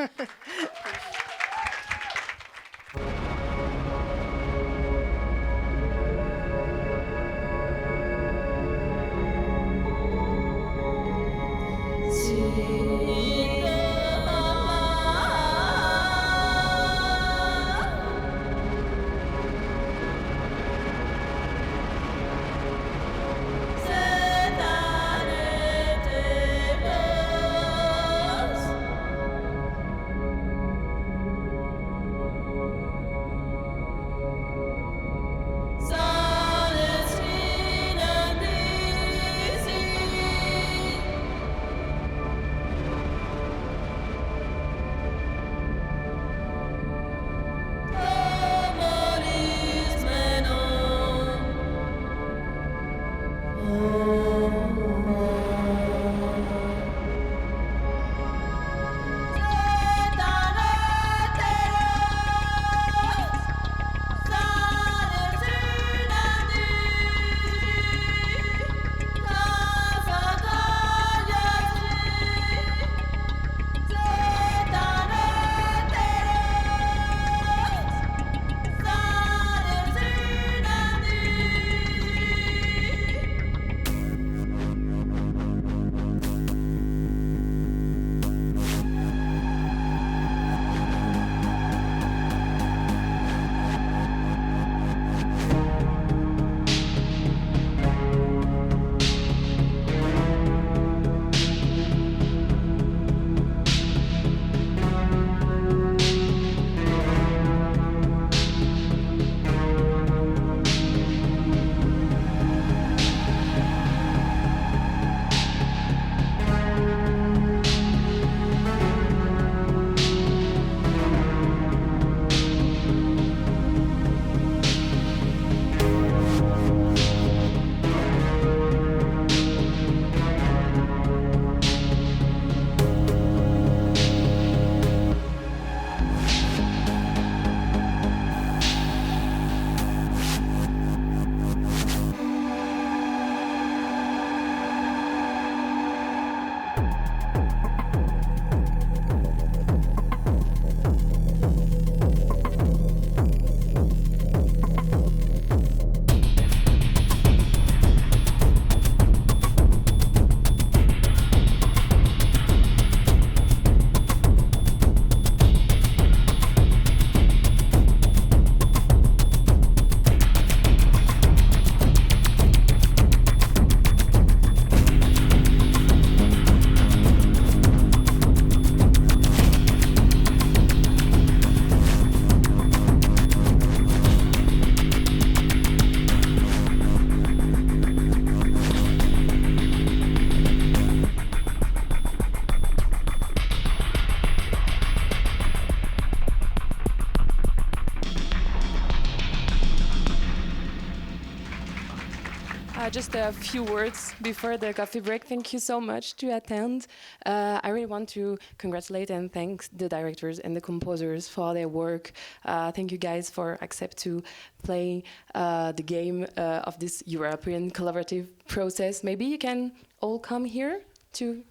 Just a few words before the coffee break. Thank you so much to attend. I really want to congratulate and thank the directors and the composers for their work. Thank you guys for accept to play the game of this European collaborative process. Maybe you can all come here to,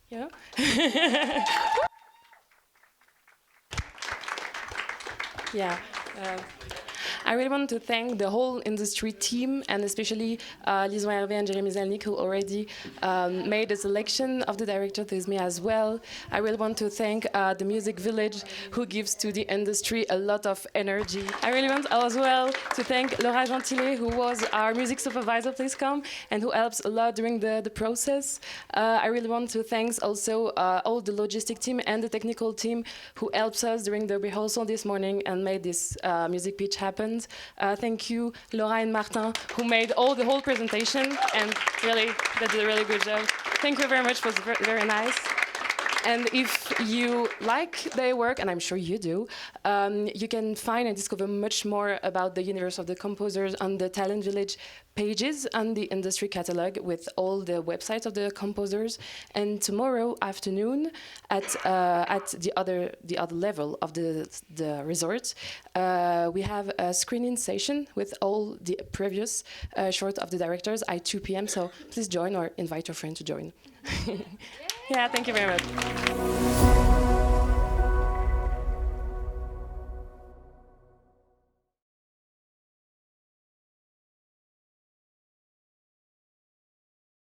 yeah. Yeah. I really want to thank the whole industry team, and especially Lison Hervé and Jérémy Zelnik, who already made a selection of the director with me as well. I really want to thank the Music Village, who gives to the industry a lot of energy. I really want as well to thank Laura Gentile, who was our music supervisor, please come, and who helps a lot during the process. I really want to thank also all the logistic team and the technical team who helps us during the rehearsal this morning and made this music pitch happen. Thank you, Laura and Martin, who made the whole presentation, and really, they did a really good job. Thank you very much, it was very nice. And if you like their work, and I'm sure you do, you can find and discover much more about the universe of the composers on the Talent Village pages and the industry catalog with all the websites of the composers. And tomorrow afternoon, at the other level of the resort, we have a screening session with all the previous short of the directors at 2 p.m. So please join or invite your friend to join. Yeah, thank you very much.